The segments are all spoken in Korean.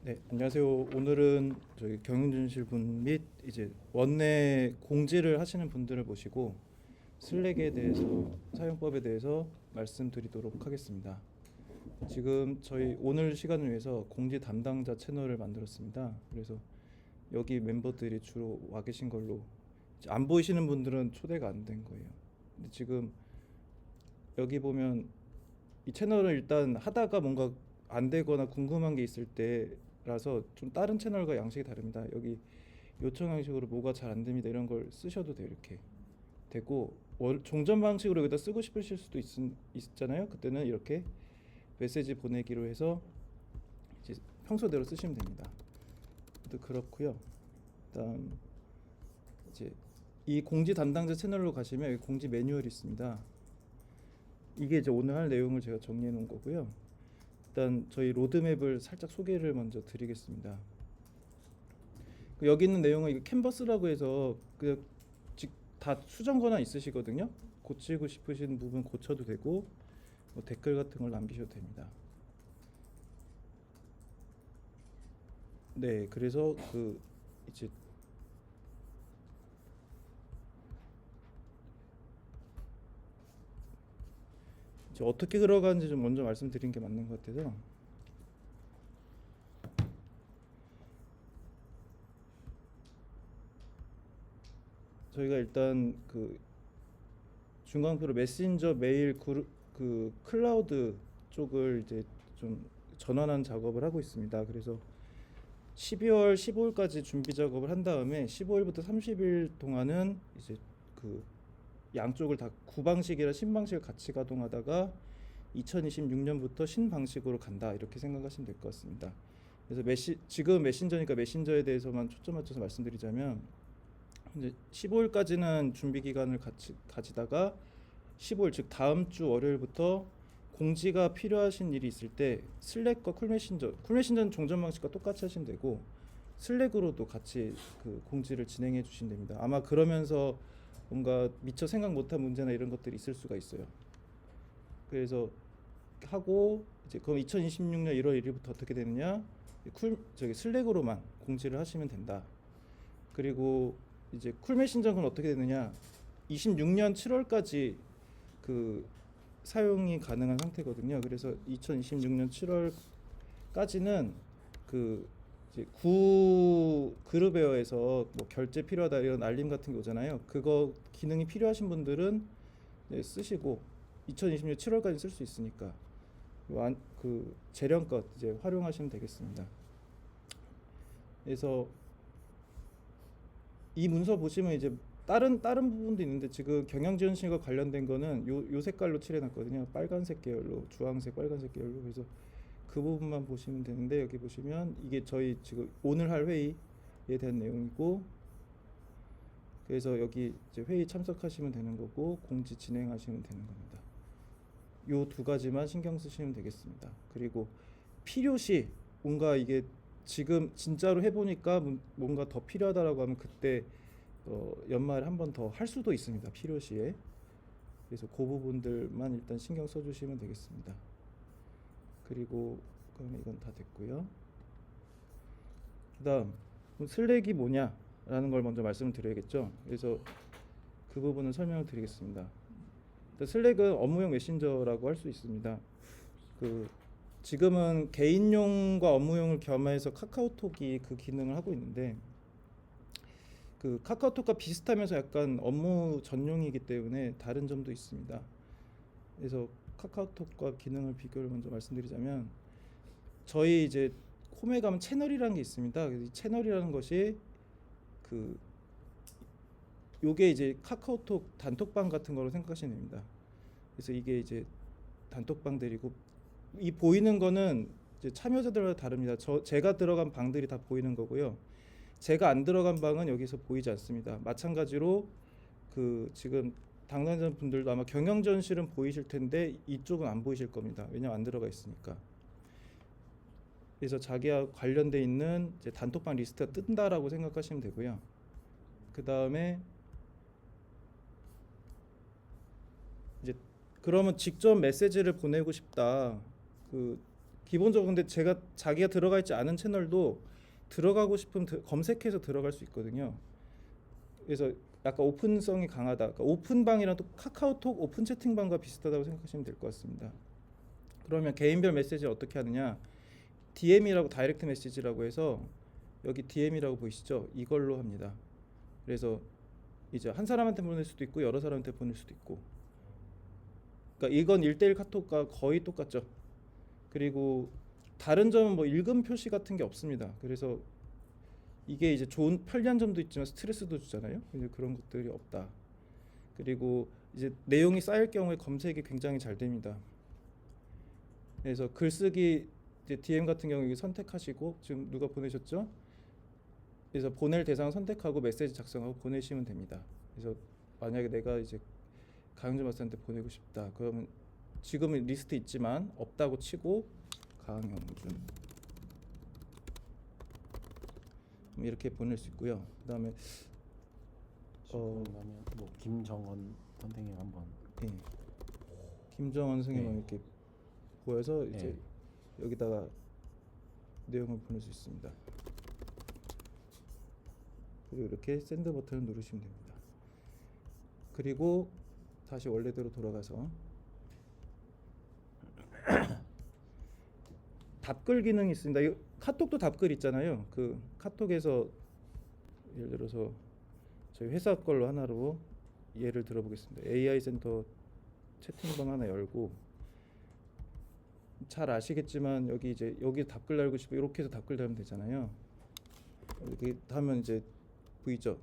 네, 안녕하세요. 오늘은 저희 경영진실분 및 이제 원내 공지를 하시는 분들을 모시고 슬랙에 대해서 사용법에 대해서 말씀드리도록 하겠습니다. 지금 저희 오늘 시간을 위해서 공지 담당자 채널을 만들었습니다. 그래서 여기 멤버들이 주로 와 계신 걸로 이제 안 보이시는 분들은 초대가 안 된 거예요. 근데 지금 여기 보면 이 채널을 일단 하다가 뭔가 안 되거나 궁금한 게 있을 때라서 좀 다른 채널과 양식이 다릅니다. 여기 요청 형식으로 뭐가 잘 안 됩니다 이런 걸 쓰셔도 돼요. 이렇게 되고 종전 방식으로 여기다 쓰고 싶으실 수도 있잖아요. 그때는 이렇게 메시지 보내기로 해서 이제 평소대로 쓰시면 됩니다. 또 그렇고요. 그다음 이제 이 공지 담당자 채널로 가시면 여기 공지 매뉴얼이 있습니다. 이게 이제 오늘 할 내용을 제가 정리해 놓은 거고요. 일단 저희 로드맵을 살짝 소개를 먼저 드리겠습니다. 여기 있는 내용은 이거 캔버스라고 해서 다 수정 권한 있으시거든요. 고치고 싶으신 부분 고쳐도 되고 뭐 댓글 같은 걸 남기셔도 됩니다. 네, 그래서 이제 어떻게 들어가는지 좀 먼저 말씀드린 게 맞는 것 같아서 저희가 일단 중간표로 메신저 메일 클라우드 쪽을 이제 좀 전환한 작업을 하고 있습니다. 그래서 12월 15일까지 준비 작업을 한 다음에 15일부터 30일 동안은 이제 그 양쪽을 다 구방식이라 신방식을 같이 가동하다가 2026년부터 신방식으로 간다 이렇게 생각하시면 될 것 같습니다. 그래서 지금 메신저니까 메신저에 대해서만 초점 맞춰서 말씀드리자면 이제 15일까지는 준비 기간을 가지다가 15일 즉 다음 주 월요일부터 공지가 필요하신 일이 있을 때 슬랙과 쿨메신저는 종전 방식과 똑같이 하시면 되고 슬랙으로도 같이 공지를 진행해 주시면 됩니다. 아마 그러면서 뭔가 미처 생각 못한 문제나 이런 것들이 있을 수가 있어요. 그래서 하고 이제 그럼 2026년 1월 1일부터 어떻게 되느냐? 저기 슬랙으로만 공지를 하시면 된다. 그리고 이제 쿨메신저는 어떻게 되느냐? 26년 7월까지 그 사용이 가능한 상태거든요. 그래서 2026년 7월까지는 그 이제 구 그룹웨어에서 뭐 결제 필요하다 이런 알림 같은 게 오잖아요. 그거 기능이 필요하신 분들은 네, 쓰시고 2026년 7월까지 쓸 수 있으니까 재량껏 이제 활용하시면 되겠습니다. 그래서 이 문서 보시면 이제 다른 부분도 있는데 지금 경영지원실과 관련된 거는 요 색깔로 칠해놨거든요. 빨간색 계열로, 주황색, 빨간색 계열로. 그래서 그 부분만 보시면 되는데 여기 보시면 이게 저희 지금 오늘 할 회의에 대한 내용이고, 그래서 여기 이제 회의 참석하시면 되는 거고 공지 진행하시면 되는 겁니다. 요 두 가지만 신경 쓰시면 되겠습니다. 그리고 필요시 뭔가 이게 지금 진짜로 해보니까 뭔가 더 필요하다라고 하면 그때 연말에 한 번 더 할 수도 있습니다. 필요시에. 그래서 그 부분들만 일단 신경 써주시면 되겠습니다. 그리고 그러면 이건 다 됐고요. 그다음 슬랙이 뭐냐라는 걸 먼저 말씀을 드려야겠죠. 그래서 그 부분은 설명을 드리겠습니다. 슬랙은 업무용 메신저라고 할 수 있습니다. 지금은 개인용과 업무용을 겸해서 카카오톡이 그 기능을 하고 있는데 카카오톡과 비슷하면서 약간 업무 전용이기 때문에 다른 점도 있습니다. 그래서 카카오톡과 기능을 비교를 먼저 말씀드리자면 저희 이제 홈에 가면 채널이라는 게 있습니다. 이 채널이라는 것이 요게 이제 카카오톡 단톡방 같은 거로 생각하시면 됩니다. 그래서 이게 이제 단톡방들이고 이 보이는 거는 이제 참여자들마다 다릅니다. 제가 들어간 방들이 다 보이는 거고요. 제가 안 들어간 방은 여기서 보이지 않습니다. 마찬가지로 지금 당사자 분들도 아마 경영전실은 보이실 텐데 이쪽은 안 보이실 겁니다. 왜냐면 안 들어가 있으니까. 그래서 자기와 관련돼 있는 이제 단톡방 리스트가 뜬다라고 생각하시면 되고요. 그 다음에 이제 그러면 직접 메시지를 보내고 싶다. 기본적으로 근데 제가 자기가 들어가 있지 않은 채널도 들어가고 싶으면 검색해서 들어갈 수 있거든요. 그래서 약간 오픈성이 강하다. 그러니까 오픈방이랑 또 카카오톡 오픈 채팅방과 비슷하다고 생각하시면 될 것 같습니다. 그러면 개인별 메시지를 어떻게 하느냐? DM이라고 다이렉트 메시지라고 해서 여기 DM이라고 보이시죠? 이걸로 합니다. 그래서 이제 한 사람한테 보낼 수도 있고 여러 사람한테 보낼 수도 있고. 그러니까 이건 1대1 카톡과 거의 똑같죠. 그리고 다른 점은 뭐 읽음 표시 같은 게 없습니다. 그래서 이게 이제 좋은 편리한 점도 있지만 스트레스도 주잖아요. 이제 그런 것들이 없다. 그리고 이제 내용이 쌓일 경우에 검색이 굉장히 잘 됩니다. 그래서 글쓰기 이제 DM 같은 경우에 선택하시고 지금 누가 보내셨죠? 그래서 보낼 대상 선택하고 메시지 작성하고 보내시면 됩니다. 그래서 만약에 내가 이제 강영준 박사한테 보내고 싶다. 그러면 지금은 리스트 있지만 없다고 치고 강영준 이렇게 보낼 수 있고요. 그다음에 그러면 뭐 김정원 선생님 한번 예. 김정원 선생님은 네. 이렇게 보여서 이제 네. 여기다가 내용을 보낼 수 있습니다. 그리고 이렇게 샌드 버튼을 누르시면 됩니다. 그리고 다시 원래대로 돌아가서 답글 기능이 있습니다. 이 카톡도 답글 있잖아요. 그 카톡에서 예를 들어서 저희 회사 걸로 하나로 예를 들어보겠습니다. AI 센터 채팅방 하나 열고 잘 아시겠지만 여기 이제 여기 답글 달고 싶어 이렇게 해서 답글 달면 되잖아요. 이렇게 하면 이제 보이죠?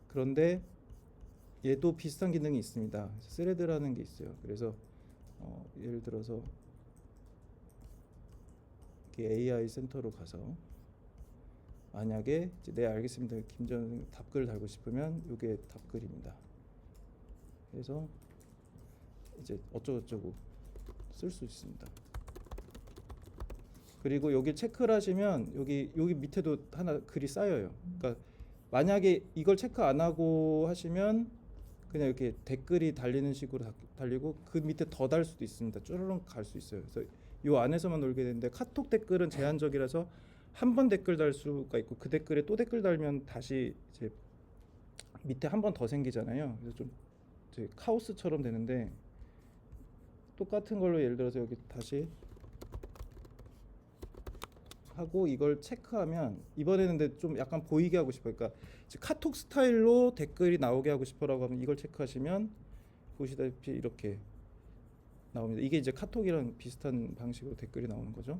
그런데 얘도 비슷한 기능이 있습니다. 스레드라는 게 있어요. 그래서 예를 들어서 이렇게 AI 센터로 가서 만약에 이제 네 알겠습니다. 김전 답글 달고 싶으면 이게 답글입니다. 그래서 이제 어쩌고저쩌고 쓸 수 있습니다. 그리고 여기 체크를 하시면 여기 밑에도 하나 글이 쌓여요. 그러니까 만약에 이걸 체크 안 하고 하시면 그냥 이렇게 댓글이 달리는 식으로 달리고 그 밑에 더 달 수도 있습니다. 쭈르륵 갈 수 있어요. 그래서 이 안에서만 놀게 되는데 카톡 댓글은 제한적이라서 한 번 댓글 달 수가 있고 그 댓글에 또 댓글 달면 다시 이제 밑에 한 번 더 생기잖아요. 그래서 좀 이제 카오스처럼 되는데 똑같은 걸로 예를 들어서 여기 다시 하고 이걸 체크하면 이번에는 근데 좀 약간 보이게 하고 싶어요. 그러니까 카톡 스타일로 댓글이 나오게 하고 싶어라고 하면 이걸 체크하시면 보시다시피 이렇게 나옵니다. 이게 이제 카톡이랑 비슷한 방식으로 댓글이 나오는 거죠.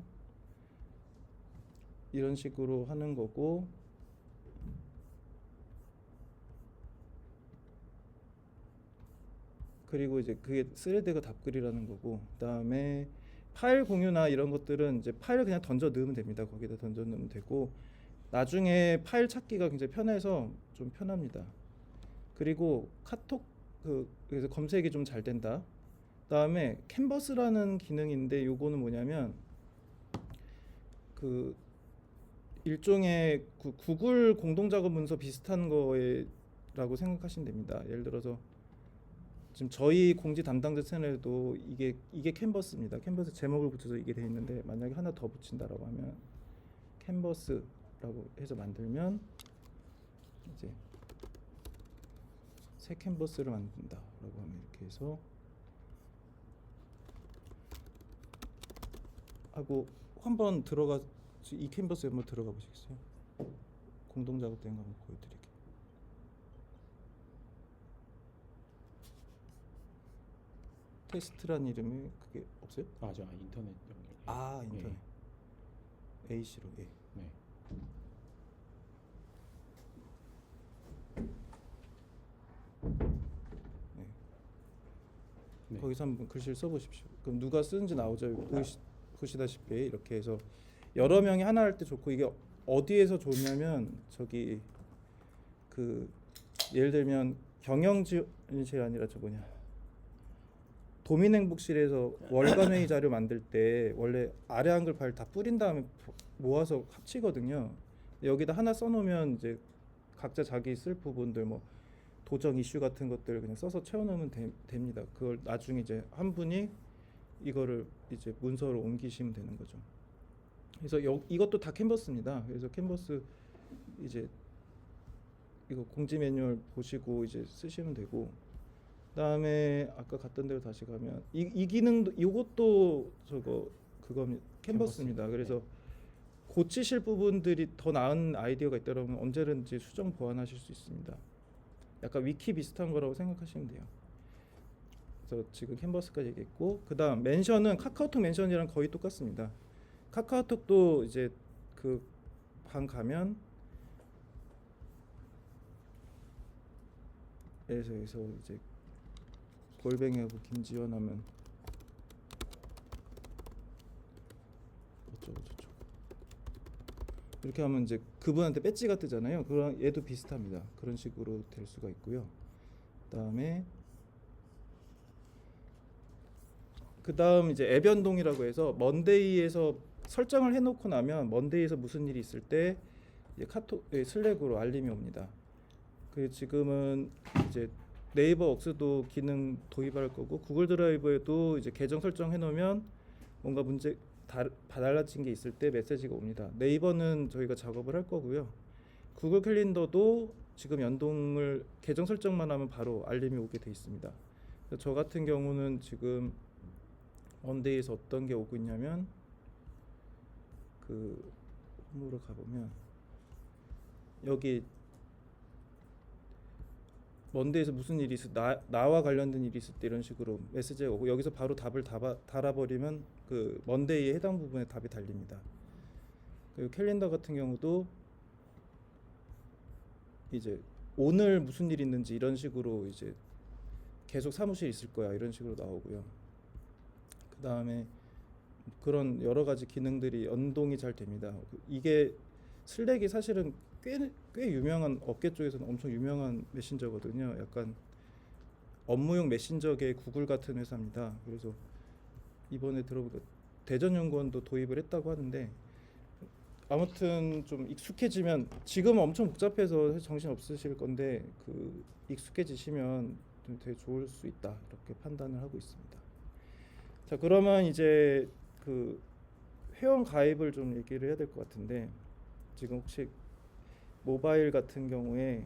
이런 식으로 하는 거고 그리고 이제 그게 스레드가 답글이라는 거고 그다음에 파일 공유나 이런 것들은 이제 파일을 그냥 던져 넣으면 됩니다. 거기다 던져 넣으면 되고 나중에 파일 찾기가 굉장히 편해서 좀 편합니다. 그리고 카톡 그래서 검색이 좀 잘 된다. 그다음에 캔버스라는 기능인데 요거는 뭐냐면 그 일종의 구글 공동작업 문서 비슷한 거에라고 생각하시면 됩니다. 예를 들어서 지금 저희 공지 담당자 채널에도 이게 캔버스입니다. 캔버스 제목을 붙여서 이게 돼 있는데 만약에 하나 더 붙인다라고 하면 캔버스라고 해서 만들면 이제 새 캔버스를 만든다라고 하면 이렇게 해서 하고 한번 들어가 이 캔버스에 한번 들어가 보시겠어요? 공동 작업된 거 한번 보여드릴게요. 테스트란 이름이 그게 없어요? 저 인터넷 연결. 인터넷 AC로 예. 네. 네. 네. 거기서 한번 글씨를 써보십시오. 그럼 누가 쓰는지 나오죠. 보시다시피 이렇게 해서 여러 명이 하나 할 때 좋고 이게 어디에서 좋냐면 저기 예를 들면 경영지원이 아니라 저 뭐냐 도민행복실에서 월간회의 자료 만들 때 원래 아래 한글 파일 다 뿌린 다음에 모아서 합치거든요. 여기다 하나 써놓으면 이제 각자 자기 쓸 부분들 뭐 도정 이슈 같은 것들 그냥 써서 채워넣으면 됩니다. 그걸 나중에 이제 한 분이 이거를 이제 문서로 옮기시면 되는 거죠. 그래서 이것도 다 캔버스입니다. 그래서 캔버스 이제 이거 공지 매뉴얼 보시고 이제 쓰시면 되고, 그다음에 아까 갔던 대로 다시 가면 이 기능도 이것도 저거 그거 캔버스입니다. 그래서 고치실 부분들이 더 나은 아이디어가 있다면 언제든지 수정 보완하실 수 있습니다. 약간 위키 비슷한 거라고 생각하시면 돼요. 그래서 지금 캔버스까지 얘기했고, 그다음 멘션은 카카오톡 멘션이랑 거의 똑같습니다. 카카오톡도 이제 그 방 가면 여기서 이제 골뱅이하고 김지원 하면 어쩌고 저쩌고 이렇게 하면 이제 그분한테 배지가 뜨잖아요. 그런 얘도 비슷합니다. 그런 식으로 될 수가 있고요. 그다음 이제 앱 연동이라고 해서 먼데이에서 설정을 해놓고 나면 먼데이에서 무슨 일이 있을 때 이제 슬랙으로 알림이 옵니다. 그 지금은 이제 네이버 웍스도 기능 도입할 거고, 구글 드라이브에도 이제 계정 설정해 놓으면 뭔가 문제 달라진 게 있을 때 메시지가 옵니다. 네이버는 저희가 작업을 할 거고요. 구글 캘린더도 지금 연동을 계정 설정만 하면 바로 알림이 오게 돼 있습니다. 그래서 저 같은 경우는 지금 먼데이에서 어떤 게 오고 있냐면 그 홈으로 가보면 여기 먼데이에서 무슨 일이 나와 관련된 일이 있을 때 이런 식으로 메시지가 오고, 여기서 바로 답을 달아버리면 그 먼데이에 해당 부분에 답이 달립니다. 그리고 캘린더 같은 경우도 이제 오늘 무슨 일이 있는지 이런 식으로 이제 계속 사무실에 있을 거야 이런 식으로 나오고요. 그 다음에 그런 여러 가지 기능들이 연동이 잘 됩니다. 이게 슬랙이 사실은 꽤 유명한, 업계 쪽에서는 엄청 유명한 메신저거든요. 약간 업무용 메신저계 구글 같은 회사입니다. 그래서 이번에 들어보니까 대전연구원도 도입을 했다고 하는데, 아무튼 좀 익숙해지면, 지금은 엄청 복잡해서 정신 없으실 건데 그 익숙해지시면 좀 되게 좋을 수 있다 이렇게 판단을 하고 있습니다. 자, 그러면 이제 그 회원 가입을 좀 얘기를 해야 될 것 같은데, 지금 혹시 모바일 같은 경우에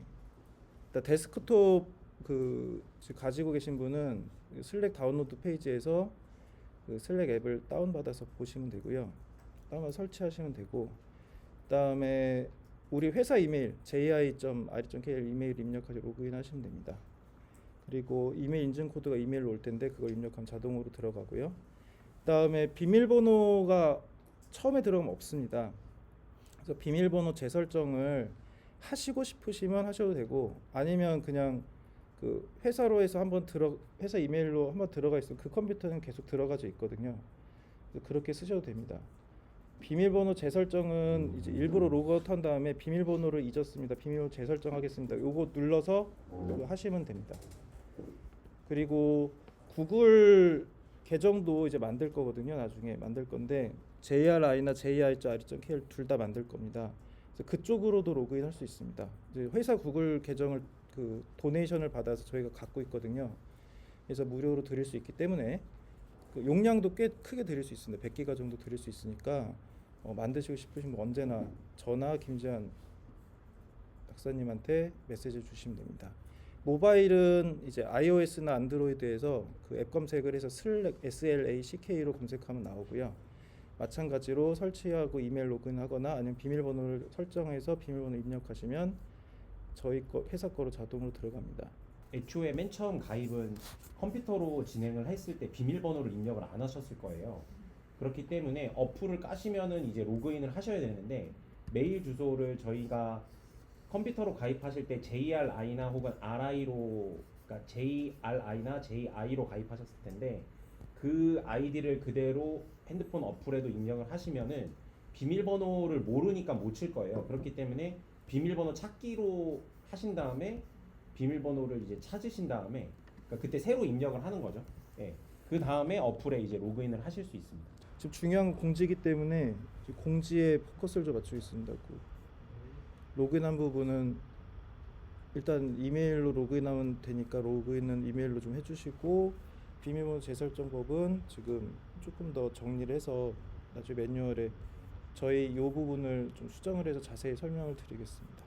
일단 데스크톱 그 지금 가지고 계신 분은 슬랙 다운로드 페이지에서 그 슬랙 앱을 다운받아서 보시면 되고요. 다운받아 설치하시면 되고, 그다음에 우리 회사 이메일 ji.ri.kr 이메일 입력하시고 로그인 하시면 됩니다. 그리고 이메일 인증 코드가 이메일로 올 텐데 그걸 입력하면 자동으로 들어가고요. 그다음에 비밀번호가 처음에 들어가면 없습니다. 그래서 비밀번호 재설정을 하시고 싶으시면 하셔도 되고, 아니면 그냥 그 회사로 해서 회사 이메일로 한번 들어가 있으면 그 컴퓨터는 계속 들어가져 있거든요. 그래서 그렇게 쓰셔도 됩니다. 비밀번호 재설정은 이제 일부러 로그아웃 한 다음에 비밀번호를 잊었습니다, 비밀번호 재설정하겠습니다, 요거 눌러서 하시면 됩니다. 그리고 구글 계정도 이제 만들 거거든요. 나중에 만들 건데 JRI나 JI.RE.KR 둘 다 만들 겁니다. 그래서 그쪽으로도 로그인 할 수 있습니다. 이제 회사 구글 계정을 그 도네이션을 받아서 저희가 갖고 있거든요. 그래서 무료로 드릴 수 있기 때문에 그 용량도 꽤 크게 드릴 수 있습니다. 100기가 정도 드릴 수 있으니까 만드시고 싶으시면 언제나 저나 김재한 박사님한테 메시지 주시면 됩니다. 모바일은 이제 iOS나 안드로이드에서 그 앱 검색을 해서 SLACK로 검색하면 나오고요. 마찬가지로 설치하고 이메일 로그인하거나 아니면 비밀번호를 설정해서 비밀번호 입력하시면 저희 회사 거로 자동으로 들어갑니다. 애초에 맨 처음 가입은 컴퓨터로 진행을 했을 때 비밀번호를 입력을 안 하셨을 거예요. 그렇기 때문에 어플을 까시면은 이제 로그인을 하셔야 되는데, 메일 주소를 저희가 컴퓨터로 가입하실 때 JRI나 혹은 RI로, 그러니까 JRI나 JI로 가입하셨을 텐데 그 아이디를 그대로 핸드폰 어플에도 입력을 하시면은 비밀번호를 모르니까 못 칠 거예요. 그렇기 때문에 비밀번호 찾기로 하신 다음에 비밀번호를 이제 찾으신 다음에, 그러니까 그때 새로 입력을 하는 거죠. 예. 그 다음에 어플에 이제 로그인을 하실 수 있습니다. 지금 중요한 공지이기 때문에 공지에 포커스를 좀 맞추고 있습니다. 로그인한 부분은 일단 이메일로 로그인하면 되니까 로그인은 이메일로 좀 해주시고, 비밀번호 재설정법은 지금 조금 더 정리를 해서 나중에 매뉴얼에 저희 이 부분을 좀 수정을 해서 자세히 설명을 드리겠습니다.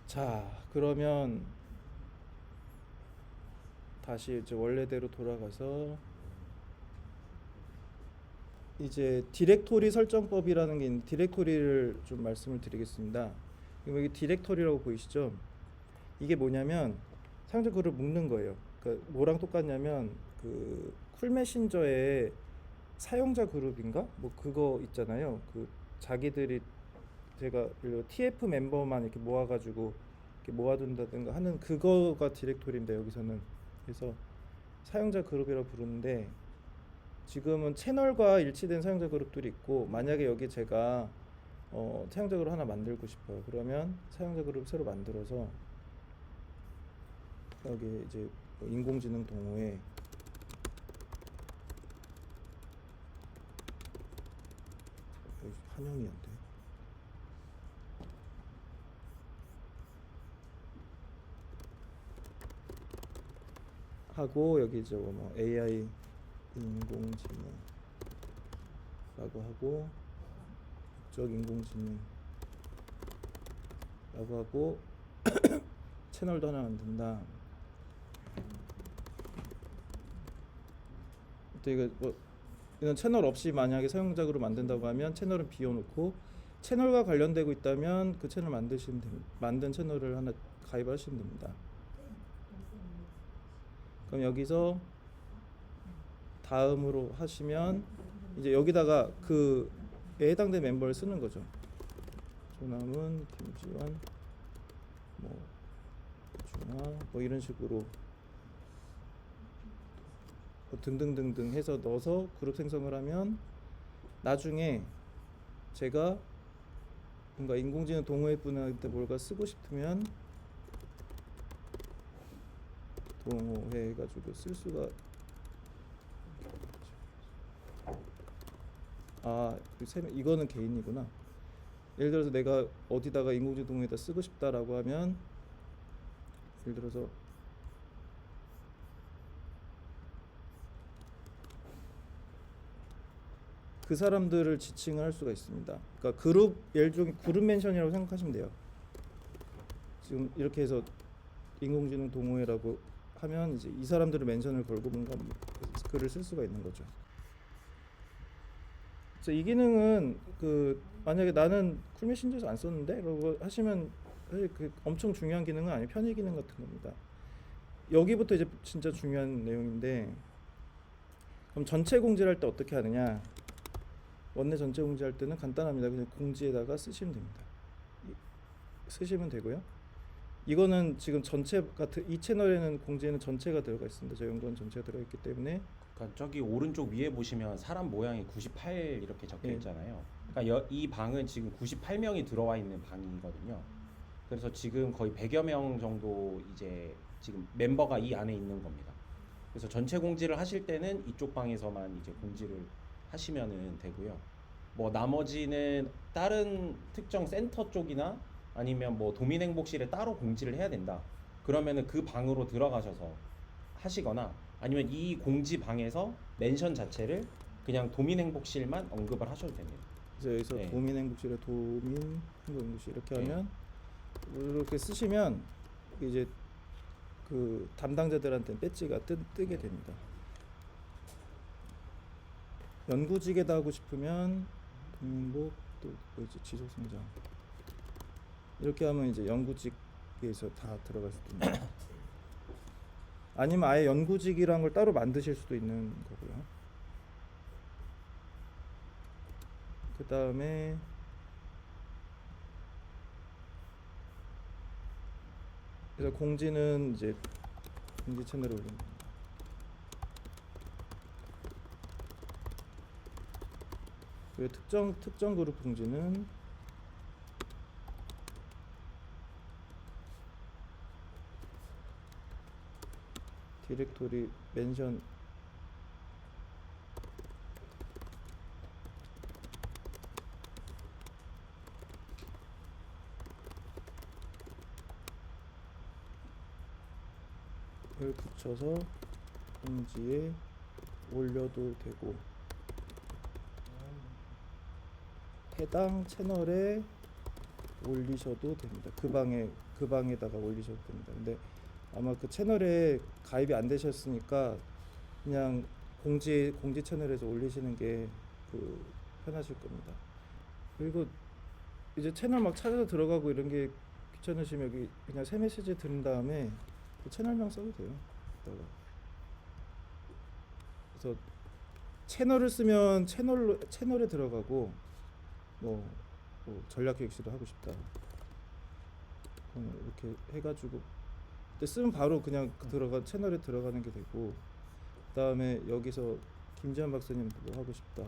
자, 그러면 다시 이제 원래대로 돌아가서 이제 디렉토리 설정법이라는 게 있는데 디렉토리를 좀 말씀을 드리겠습니다. 그럼 여기 디렉토리라고 보이시죠? 이게 뭐냐면 사용자 그룹을 묶는 거예요. 그러니까 뭐랑 똑같냐면 그 쿨메신저에 사용자 그룹인가? 뭐 그거 있잖아요. 그 자기들이 제가 TF 멤버만 이렇게 모아가지고 이렇게 모아둔다든가 하는 그거가 디렉토리입니다. 여기서는. 그래서 사용자 그룹이라고 부르는데 지금은 채널과 일치된 사용자 그룹들이 있고 만약에 여기 제가 사용자 그룹 하나 만들고 싶어요. 그러면 사용자 그룹 새로 만들어서 여기 이제 인공지능 동호회 한영이 안 돼. 하고 여기 이제 뭐 AI 인공지능라고 하고 국적 인공지능라고 하고 채널도 하나 만든다. 이거 뭐 이건 채널 없이 만약에 사용자로 만든다고 하면 채널은 비워놓고 채널과 관련되고 있다면 그 채널 만드시면 됩니다. 만든 채널을 하나 가입하시면 됩니다. 그럼 여기서 다음으로 하시면 이제 여기다가 그에 해당된 멤버를 쓰는 거죠. 조남은, 김지원, 뭐 준하, 뭐 이런 식으로 뭐 등등등등 해서 넣어서 그룹 생성을 하면 나중에 제가 뭔가 인공지능 동호회 분한테 뭔가 쓰고 싶으면 동호회 해가지고 쓸 수가 이거는 개인이구나. 예를 들어서 내가 어디다가 인공지능 동호회에다 쓰고 싶다라고 하면 예를 들어서 그 사람들을 지칭을 할 수가 있습니다. 그러니까 그룹 예를 들어 그룹 멘션이라고 생각하시면 돼요. 지금 이렇게 해서 인공지능 동호회라고 하면 이제 이 사람들을 멘션을 걸고 뭔가 글을 쓸 수가 있는 거죠. 그래서 이 기능은 그 만약에 나는 쿨메신저에서 안 썼는데 라고 하시면 사실 그 엄청 중요한 기능은 아니에요. 편의 기능 같은 겁니다. 여기부터 이제 진짜 중요한 내용인데 그럼 전체 공지를 할 때 어떻게 하느냐. 원내 전체 공지할 때는 간단합니다. 그냥 공지에다가 쓰시면 됩니다. 쓰시면 되고요. 이거는 지금 전체 같은 이 채널에는 공지에는 전체가 들어가 있습니다. 저 연구원 전체가 들어가 있기 때문에 그러니까 저기 오른쪽 위에 보시면 사람 모양이 98 이렇게 적혀 네. 있잖아요. 그러니까 이 방은 지금 98명이 들어와 있는 방이거든요. 그래서 지금 거의 100여 명 정도 이제 지금 멤버가 이 안에 있는 겁니다. 그래서 전체 공지를 하실 때는 이쪽 방에서만 이제 공지를 하시면은 되고요. 뭐 나머지는 다른 특정 센터 쪽이나 아니면 뭐 도민행복실에 따로 공지를 해야 된다. 그러면은 그 방으로 들어가셔서 하시거나 아니면 이 공지 방에서 멘션 자체를 그냥 도민행복실만 언급을 하셔도 됩니다. 그래서 여기서 네. 도민행복실에 도민행복실 이렇게 네. 하면 이렇게 쓰시면 이제 그 담당자들한테 배지가 뜨게 됩니다. 연구직에다 하고 싶으면 도민행복 또 뭐지 지속성장 이렇게 하면 이제 연구직에서 다 들어갈 수도 있는 아니면 아예 연구직이란 걸 따로 만드실 수도 있는 거고요. 그 다음에 그래서 공지는 이제 공지 채널에 올립니다. 그리고 특정 그룹 공지는 디렉토리 멘션 을 붙여서 공지에 올려도 되고 해당 채널에 올리셔도 됩니다. 그 방에다가 올리셔도 됩니다. 근데 아마 그 채널에 가입이 안 되셨으니까 그냥 공지 채널에서 올리시는 게 편하실 겁니다. 그리고 이제 채널 막 찾아서 들어가고 이런 게 귀찮으시면 여기 그냥 새 메시지 들은 다음에 그 채널명 써도 돼요. 이따가. 그래서 채널을 쓰면 채널에 들어가고 뭐 전략기획실을 하고 싶다. 이렇게 해가지고 그때 쓰면 바로 그냥 채널에 들어가는 게 되고, 그다음에 여기서 김지한 박사님도 뭐 하고 싶다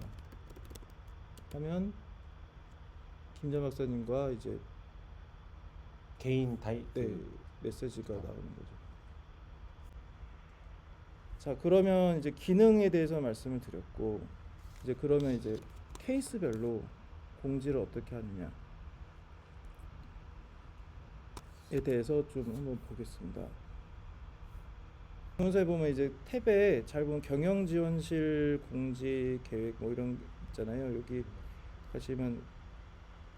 하면 김지한 박사님과 이제 개인 메시지가 나오는 거죠. 자, 그러면 이제 기능에 대해서 말씀을 드렸고, 이제 그러면 이제 케이스별로 공지를 어떻게 하느냐에 대해서 좀 한번 보겠습니다. 동영상에 보면 이제 탭에 잘 보면 경영지원실 공지 계획 뭐 이런 게 있잖아요. 여기 가시면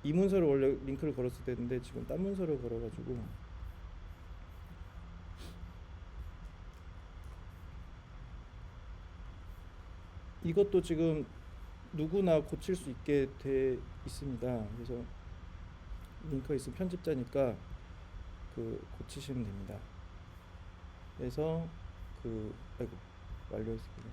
이 문서를 원래 링크를 걸었을 때인데 지금 딴 문서를 걸어가지고 이것도 지금 누구나 고칠 수 있게 돼 있습니다. 그래서 링크가 있으면 편집자니까 고치시면 됩니다. 그래서 아이고 완료했습니다.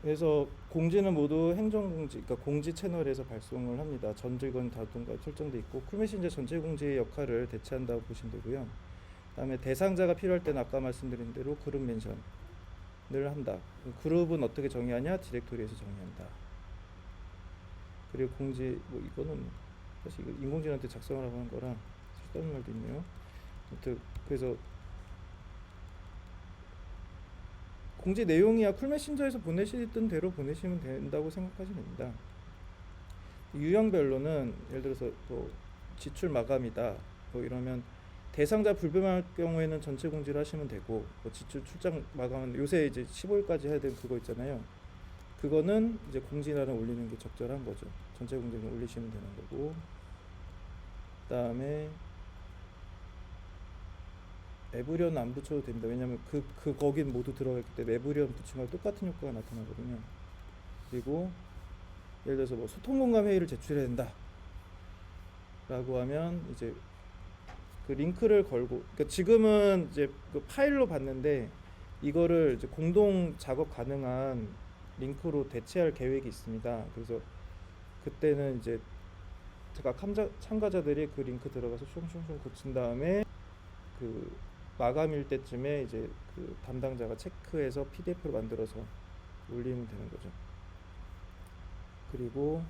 그래서 공지는 모두 행정공지, 그러니까 공지 채널에서 발송을 합니다. 전직원 자동화 설정돼 있고 쿨메신저 전체 공지의 역할을 대체한다고 보시면 되고요. 그다음에 대상자가 필요할 때는 아까 말씀드린 대로 그룹 멘션을 한다. 그룹은 어떻게 정의하냐? 디렉토리에서 정의한다. 그리고 공지 뭐 이거는 사실 이거 인공지능한테 작성을 하고 하는 거라 다른 말도 있네요. 아무튼 그래서 공지 내용이야 쿨메신저에서 보내시던 대로 보내시면 된다고 생각하시면 됩니다. 유형별로는 예를 들어서 뭐 지출 마감이다 뭐 이러면 대상자 불분할 경우에는 전체 공지를 하시면 되고, 뭐 지출 출장 마감은 요새 이제 15일까지 해야 되는 그거 있잖아요. 그거는 이제 공지란을 올리는 게 적절한 거죠. 전체 공지를 올리시면 되는 거고, 그다음에 에브리언 안 붙여도 됩니다. 왜냐하면 거긴 모두 들어가 있기 때문에 에브리언 붙이면 똑같은 효과가 나타나거든요. 그리고 예를 들어서 뭐 소통 공감 회의를 제출해야 된다 라고 하면 이제 그 링크를 걸고, 그러니까 지금은 이제 그 파일로 봤는데 이거를 이제 공동 작업 가능한 링크로 대체할 계획이 있습니다. 그래서 그때는 이제 참가자들이 그 링크 들어가서 슝슝슝 고친 다음에 그 마감일 때쯤에 이제 그 담당자가 체크해서 PDF로 만들어서 올리면 되는 거죠. 그리고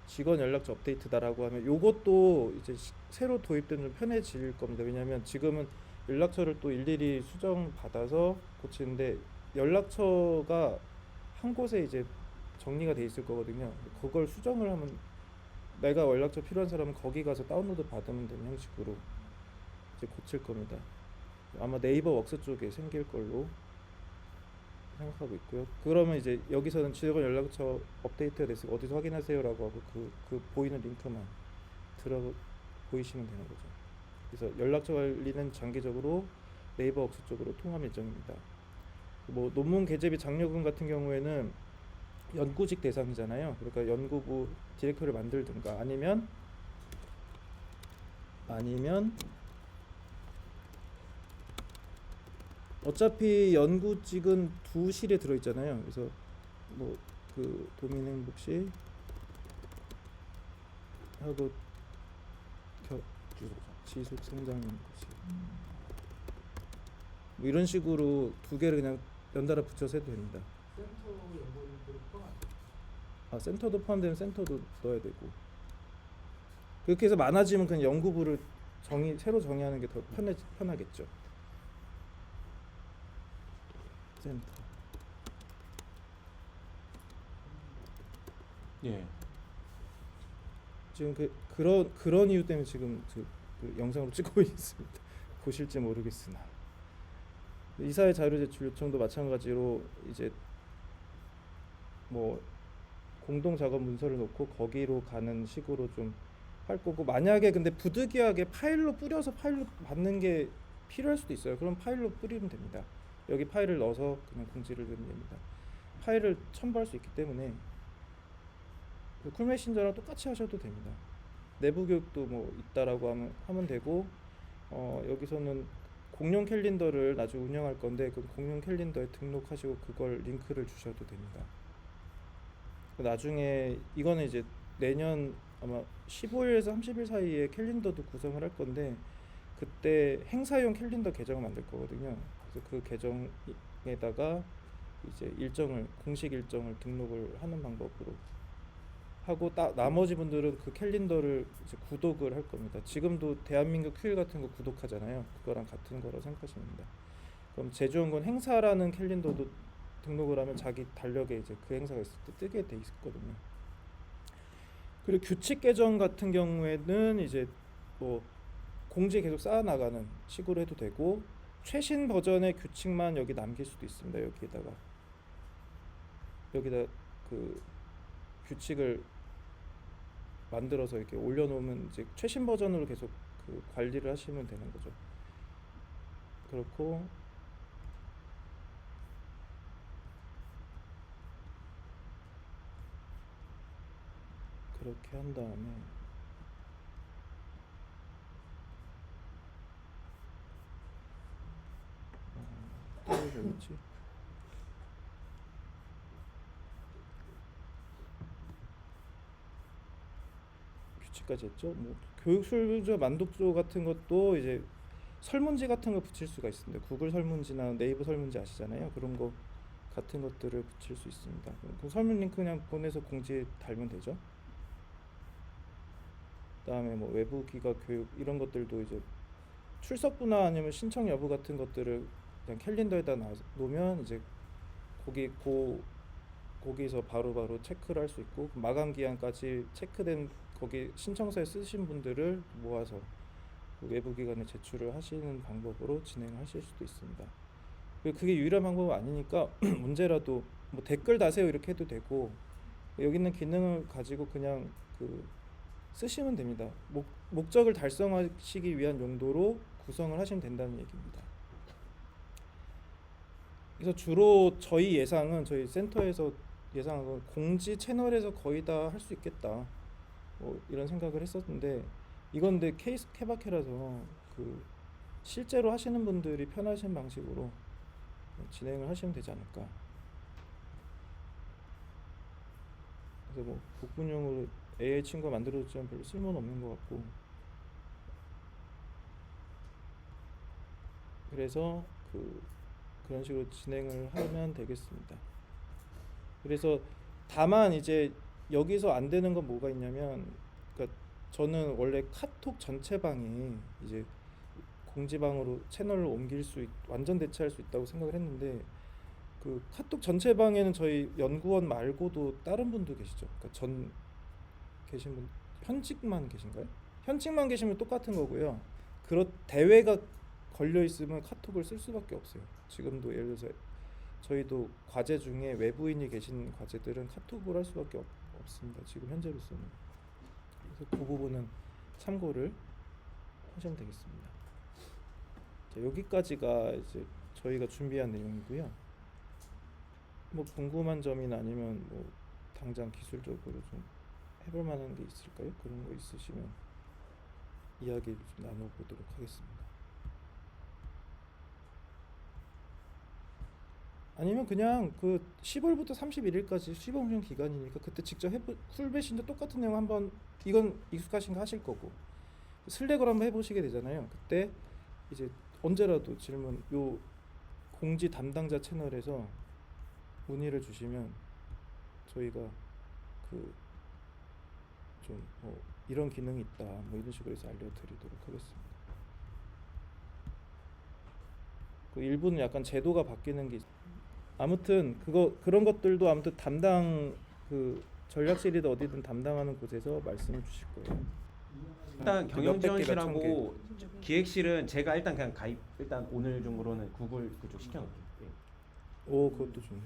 직원 연락처 업데이트다라고 하면 요것도 이제 새로 도입된 좀 편해질 겁니다. 왜냐하면 지금은 연락처를 또 일일이 수정 받아서 고치는데 연락처가 한 곳에 이제 정리가 돼 있을 거거든요. 그걸 수정을 하면 내가 연락처 필요한 사람은 거기 가서 다운로드 받으면 되는 형식으로 이제 고칠 겁니다. 아마 네이버 웍스 쪽에 생길 걸로 생각하고 있고요. 그러면 이제 여기서는 직원 연락처 업데이트가 됐으니까 어디서 확인하세요라고 하고 그 보이는 링크만 보이시면 되는 거죠. 그래서 연락처 관리는 장기적으로 네이버 웍스 쪽으로 통합 예정입니다. 뭐 논문 게재비 장려금 같은 경우에는 연구직 대상이잖아요. 그러니까 연구부 디렉터를 만들든가 아니면 어차피 연구직은 두 실에 들어 있잖아요. 그래서 뭐 그 도민행복실 하고 지속성장연구실 뭐 이런 식으로 두 개를 그냥 연달아 붙여서 해도 됩니다. 센터 연구원들 포함. 센터도 포함되면 센터도 넣어야 되고, 그렇게 해서 많아지면 그냥 연구부를 새로 정의하는 게 더 편하겠죠. 센터. 예. 지금 그런 이유 때문에 지금 그 영상으로 찍고 있습니다. 보실지 모르겠으나 이사회 자료 제출 요청도 마찬가지로 이제 뭐 공동 작업 문서를 놓고 거기로 가는 식으로 좀 할 거고, 만약에 근데 부득이하게 파일로 뿌려서 파일로 받는 게 필요할 수도 있어요. 그럼 파일로 뿌리면 됩니다. 여기 파일을 넣어서 그냥 공지를 넣으면 됩니다. 파일을 첨부할 수 있기 때문에 쿨 메신저랑 똑같이 하셔도 됩니다. 내부 교육도 뭐 있다라고 하면 되고, 여기서는 공용 캘린더를 나중에 운영할 건데 그 공용 캘린더에 등록하시고 그걸 링크를 주셔도 됩니다. 나중에 이거는 이제 내년 아마 15일에서 30일 사이에 캘린더도 구성을 할 건데 그때 행사용 캘린더 계정을 만들 거거든요. 그래서 그 계정에다가 이제 공식 일정을 등록을 하는 방법으로 하고, 나머지 분들은 그 캘린더를 이제 구독을 할 겁니다. 지금도 대한민국 큐일 같은 거 구독하잖아요. 그거랑 같은 거라고 생각하시면 됩니다. 그럼 제주원군 행사라는 캘린더도 등록을 하면 자기 달력에 이제 그 행사가 있을 때 뜨게 돼 있거든요. 그리고 규칙 계정 같은 경우에는 이제 뭐 공지 계속 쌓아 나가는 식으로 해도 되고, 최신 버전의 규칙만 여기 남길 수도 있습니다. 여기다 그 규칙을 만들어서 이렇게 올려놓으면 이제 최신 버전으로 계속 그 관리를 하시면 되는 거죠. 그렇고 그렇게 한 다음에 또 뭐였지? 규칙까지 했죠. 뭐 교육술조 만독조 같은 것도 이제 설문지 같은 거 붙일 수가 있습니다. 구글 설문지나 네이버 설문지 아시잖아요. 그런 거 같은 것들을 붙일 수 있습니다. 그 설문 링크 그냥 보내서 공지에 달면 되죠. 그다음에 뭐 외부 기관 교육 이런 것들도 이제 출석부나 아니면 신청 여부 같은 것들을 그냥 캘린더에다 놓으면 이제 거기서 바로바로 체크를 할 수 있고, 마감 기한까지 체크된 거기 신청서에 쓰신 분들을 모아서 그 외부 기관에 제출을 하시는 방법으로 진행하실 수도 있습니다. 그게 유일한 방법은 아니니까 언제라도 뭐 댓글 다세요 이렇게 해도 되고, 여기 있는 기능을 가지고 그냥 쓰시면 됩니다. 목적을 달성하시기 위한 용도로 구성을 하시면 된다는 얘기입니다. 그래서 주로 저희 센터에서 예상한 건 공지 채널에서 거의 다 할 수 있겠다, 뭐 이런 생각을 했었는데, 이건 근데 케이스 케바케라서 실제로 하시는 분들이 편하신 방식으로 진행을 하시면 되지 않을까. 그래서 뭐 복분용으로 AI 친구가 만들어줬지만 별로 쓸모는 없는 것 같고, 그래서 그런 식으로 진행을 하면 되겠습니다. 그래서 다만 이제 여기서 안 되는 건 뭐가 있냐면, 그러니까 저는 원래 카톡 전체 방이 이제 공지방으로 채널을 완전 대체할 수 있다고 생각을 했는데, 그 카톡 전체 방에는 저희 연구원 말고도 다른 분도 계시죠. 그러니까 계신 분 현직만 계신가요? 현직만 계시면 똑같은 거고요. 대회가 걸려 있으면 카톡을 쓸 수밖에 없어요. 지금도 예를 들어서 저희도 과제 중에 외부인이 계신 과제들은 카톡을 할 수밖에 없습니다. 지금 현재로서는. 그래서 그 부분은 참고를 하시면 되겠습니다. 자, 여기까지가 이제 저희가 준비한 내용이고요. 뭐 궁금한 점이나 아니면 뭐 당장 기술적으로 좀 해볼 만한 게 있을까요? 그런 거 있으시면 이야기 좀 나눠보도록 하겠습니다. 아니면 그냥 10월부터 31일까지 시범 기간이니까 그때 직접 쿨메신저 똑같은 내용 한번, 이건 익숙하신 거 하실 거고 슬랙으로 한번 해보시게 되잖아요. 그때 이제 언제라도 질문 요 공지 담당자 채널에서 문의를 주시면 저희가 좀 이런 기능이 있다 뭐 이런 식으로 해서 알려드리도록 하겠습니다. 일부는 약간 제도가 바뀌는 게 아무튼 그런 것들도 아무튼 담당 전략실이든 어디든 담당하는 곳에서 말씀을 주실 거예요. 이용하시는 일단 몇백 개가 경영지원실하고 기획실은 제가 일단 그냥 가입 일단 오늘 중으로는 구글 그쪽 시켜놓을게요. 예. 오, 그것도 좋네.